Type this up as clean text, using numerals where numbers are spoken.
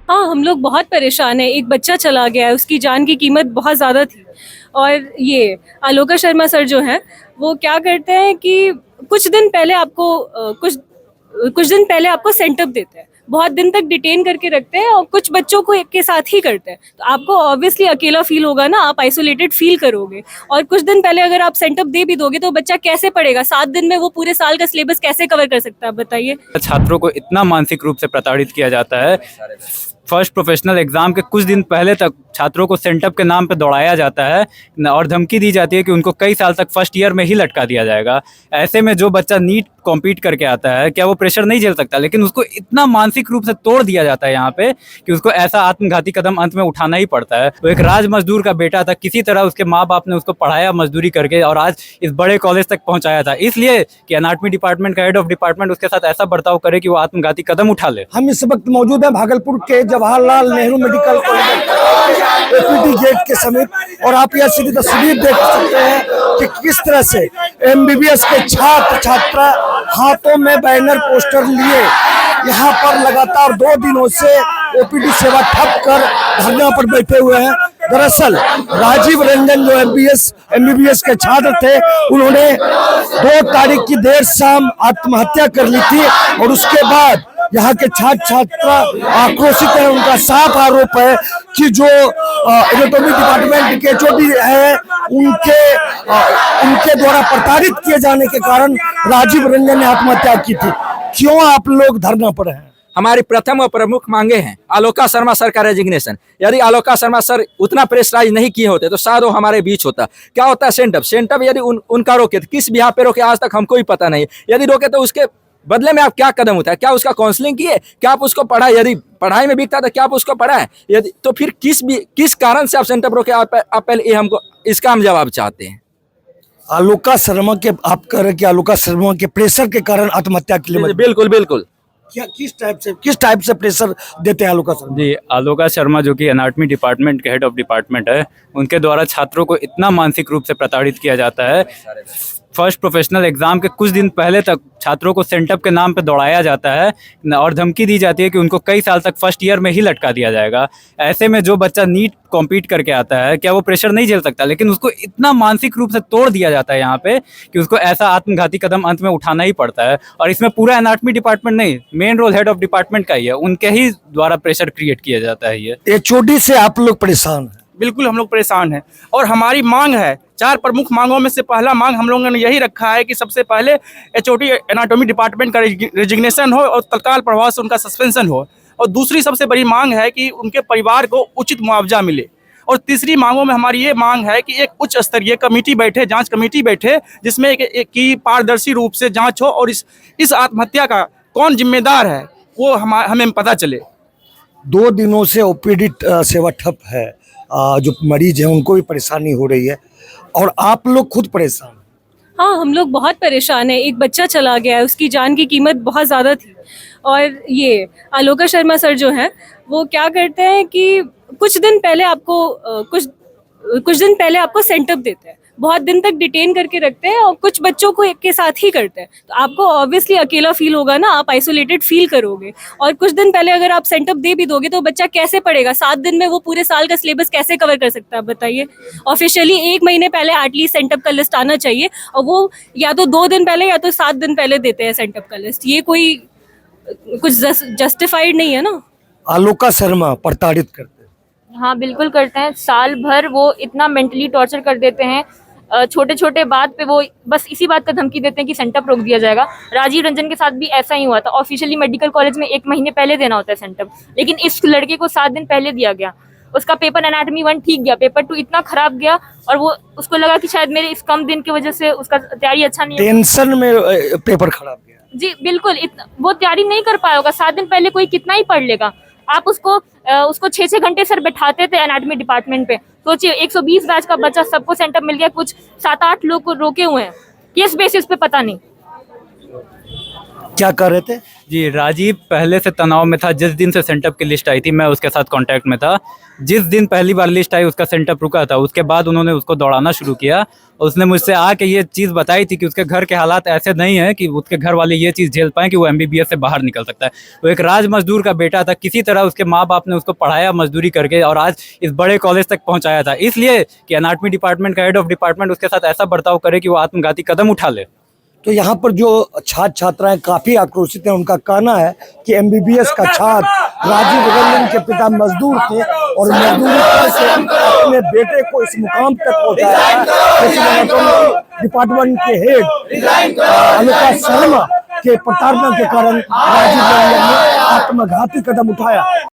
हाँ, हम लोग बहुत परेशान हैं। एक बच्चा चला गया है, उसकी जान की कीमत बहुत ज़्यादा थी। और ये आलोका शर्मा सर जो हैं, वो क्या करते हैं कि कुछ दिन पहले आपको कुछ दिन पहले आपको सेंटअप देते हैं। बहुत दिन तक डिटेन करके रखते हैं और कुछ बच्चों को एक के साथ ही करते हैं। तो आपको ऑब्वियसली अकेला फ़ील होगा ना, आप आइसोलेटेड फ़ील करोगे। और कुछ दिन पहले अगर आप सेंटअप दे भी दोगे तो बच्चा कैसे पढ़ेगा? 7 दिन में वो पूरे साल का सिलेबस कैसे कवर कर सकता है, आप बताइए? छात्रों को इतना मानसिक रूप से प्रताड़ित किया जाता है। फर्स्ट प्रोफेशनल एग्जाम के कुछ दिन पहले तक छात्रों को सेंटअप के नाम पे दौड़ाया जाता है और धमकी दी जाती है कि उनको कई साल तक फर्स्ट ईयर में ही लटका दिया जाएगा। ऐसे में जो बच्चा नीट कॉम्पीट करके आता है, क्या वो प्रेशर नहीं झेल सकता? लेकिन उसको इतना मानसिक रूप से तोड़ दिया जाता है यहाँ पे कि उसको ऐसा आत्मघाती कदम अंत में उठाना ही पड़ता है। वो एक राज मजदूर का बेटा था, किसी तरह उसके माँ बाप ने उसको पढ़ाया मजदूरी करके और आज इस बड़े कॉलेज तक पहुंचाया था, इसलिए कि एनाटॉमी डिपार्टमेंट का हेड ऑफ डिपार्टमेंट उसके साथ ऐसा बर्ताव करे कि वो आत्मघाती कदम उठा ले। हम इस वक्त मौजूद हैं भागलपुर के Jawaharlal Nehru medical college OPD gate के समीप और आप यह सीधी तस्वीर देख सकते हैं कि किस तरह से एमबीबीएस के छात्र छात्रा हाथों में बैनर पोस्टर लिए यहाँ पर लगातार 2 दिनों से ओपीडी सेवा ठप कर धरना पर बैठे हुए हैं। दरअसल राजीव रंजन जो एमबीबीएस के छात्र थे, उन्होंने 2 तारीख की देर शाम आत्महत्या कर ली थी और उसके बाद यहाँ के छात्र छात्रा आक्रोशित है। उनका साफ आरोप है कि जो एनाटॉमी डिपार्टमेंट के एचओडी है उनके द्वारा प्रताड़ित किए जाने के कारण राजीव रंजन ने आत्महत्या की थी। क्यों आप लोग धरना पर हैं? हमारी प्रथम और प्रमुख मांगे हैं आलोका शर्मा सर का रेजिग्नेशन। यदि आलोका शर्मा सर उतना प्रेशराइज नहीं किए होते तो शायद वो हमारे बीच होता। क्या होता है सेंटअप यदि उनका रोके तो किस बिहार पे रोके आज तक हमको ही पता नहीं। यदि रोके तो उसके बदले में आप क्या कदम उठाए? क्या उसका काउंसलिंग किए? क्या आप उसको पढ़ाए? यदि पढ़ाई में बिकता तो क्या आप उसको पढ़ाए? यदि तो फिर किस कारण से आप सेंटअप रोके? आप पहले ये हमको इसका हम जवाब चाहते हैं। आलोका शर्मा के आप कह रहे हैं कि आलोका शर्मा के प्रेशर के कारण आत्महत्या के लिए बिल्कुल बिल्कुल। क्या किस टाइप से प्रेशर देते हैं आलोका शर्मा? जी, आलोका शर्मा जो कि एनाटॉमी डिपार्टमेंट के हेड ऑफ डिपार्टमेंट है, उनके द्वारा छात्रों को इतना मानसिक रूप से प्रताड़ित किया जाता है। फर्स्ट प्रोफेशनल एग्जाम के कुछ दिन पहले तक छात्रों को सेंटअप के नाम पे दौड़ाया जाता है और धमकी दी जाती है कि उनको कई साल तक फर्स्ट ईयर में ही लटका दिया जाएगा। ऐसे में जो बच्चा नीट कॉम्पीट करके आता है, क्या वो प्रेशर नहीं झेल सकता? लेकिन उसको इतना मानसिक रूप से तोड़ दिया जाता है यहाँ पे कि उसको ऐसा आत्मघाती कदम अंत में उठाना ही पड़ता है। और इसमें पूरा एनाटॉमी डिपार्टमेंट नहीं, main role head of department का ही है, उनके ही द्वारा प्रेशर क्रिएट किया जाता है। ये एचओडी से आप लोग परेशान हैं? बिल्कुल हम लोग परेशान हैं और हमारी मांग है, 4 प्रमुख मांगों में से पहला मांग हम लोगों ने यही रखा है कि सबसे पहले एचओडी एनाटॉमी डिपार्टमेंट का रेजिग्नेशन हो और तत्काल प्रभाव से उनका सस्पेंशन हो। और दूसरी सबसे बड़ी मांग है कि उनके परिवार को उचित मुआवजा मिले। और तीसरी मांगों में हमारी ये मांग है कि एक उच्च स्तरीय कमेटी बैठे, जांच कमेटी बैठे, जिसमें एक की पारदर्शी रूप से जांच हो और इस आत्महत्या का कौन जिम्मेदार है वो हमें पता चले। 2 दिनों से ओपीडी सेवा ठप है। जो मरीज हैं उनको भी परेशानी हो रही है और आप लोग खुद परेशान हैं। हाँ, हम लोग बहुत परेशान हैं। एक बच्चा चला गया है, उसकी जान की कीमत बहुत ज़्यादा थी। और ये आलोका शर्मा सर जो हैं, वो क्या करते हैं कि कुछ दिन पहले आपको सेंटअप देते हैं। बहुत दिन तक डिटेन करके रखते हैं और कुछ बच्चों को एक के साथ ही करते हैं। तो आपको ऑब्वियसली अकेला फ़ील होगा ना, आप आइसोलेटेड फ़ील करोगे। और कुछ दिन पहले अगर आप सेंटअप दे भी दोगे तो बच्चा कैसे पढ़ेगा? 7 दिन में वो पूरे साल का सिलेबस कैसे कवर कर सकता है, आप बताइए? ऑफिशियली 1 महीने पहले एटलीस्ट सेंटअप का लिस्ट आना चाहिए और वो या तो 2 दिन पहले या तो 7 दिन पहले देते हैं सेंटअप का लिस्ट। ये कोई कुछ जस्टिफाइड नहीं है ना। आलोका शर्मा प्रताड़ित करते हैं? हाँ बिल्कुल करते हैं। साल भर वो इतना मेंटली टॉर्चर कर देते हैं। छोटे छोटे बात पे वो बस इसी बात का धमकी देते हैं कि सेंटअप रोक दिया जाएगा। राजीव रंजन के साथ भी ऐसा ही हुआ था। ऑफिशियली मेडिकल कॉलेज में 1 महीने पहले देना होता है सेंटअप, लेकिन इस लड़के को 7 दिन पहले दिया गया। उसका पेपर एनाटॉमी 1 ठीक गया, पेपर 2 इतना खराब गया और वो उसको लगा कि शायद मेरे इस कम दिन की वजह से उसका तैयारी अच्छा नहीं है। टेंशन में पेपर खराब गया? जी बिल्कुल, वो तैयारी नहीं कर पाया होगा। 7 दिन पहले कोई कितना ही पढ़ लेगा। आप उसको 6-6 घंटे सर बैठाते थे एनाटॉमी डिपार्टमेंट पे। सोचिए 120 बैच का बच्चा, सबको सेंटअप मिल गया, कुछ 7-8 लोग को रोके हुए हैं केस बेसिस पे, पता नहीं। क्या कर रहे थे? जी, राजीव पहले से तनाव में था। जिस दिन से सेंटअप की लिस्ट आई थी मैं उसके साथ कांटेक्ट में था। जिस दिन पहली बार लिस्ट आई उसका सेंटअप रुका था, उसके बाद उन्होंने उसको दौड़ाना शुरू किया। उसने मुझसे आके ये चीज़ बताई थी कि उसके घर के हालात ऐसे नहीं हैं कि उसके घर वाले ये चीज़ झेल पाएँ कि वो MBBS से बाहर निकल सकता है। वो एक राज मजदूर का बेटा था, किसी तरह उसके माँ बाप ने उसको पढ़ाया मजदूरी करके और आज इस बड़े कॉलेज तक पहुँचाया था, इसलिए कि एनाटॉमी डिपार्टमेंट का हेड ऑफ डिपार्टमेंट उसके साथ ऐसा बर्ताव करे कि वो आत्मघाती कदम उठा ले। तो यहाँ पर जो छात्र छात्राएं काफी आक्रोशित हैं। उनका कहना है कि MBBS का छात्र राजीव रंजन के पिता मजदूर थे और मजदूरी करके अपने बेटे को इस मुकाम तक पहुंचाया है, लेकिन एनाटॉमी डिपार्टमेंट के हेड अलका शर्मा के प्रताड़ना के कारण राजीव रंजन ने आत्मघाती कदम उठाया।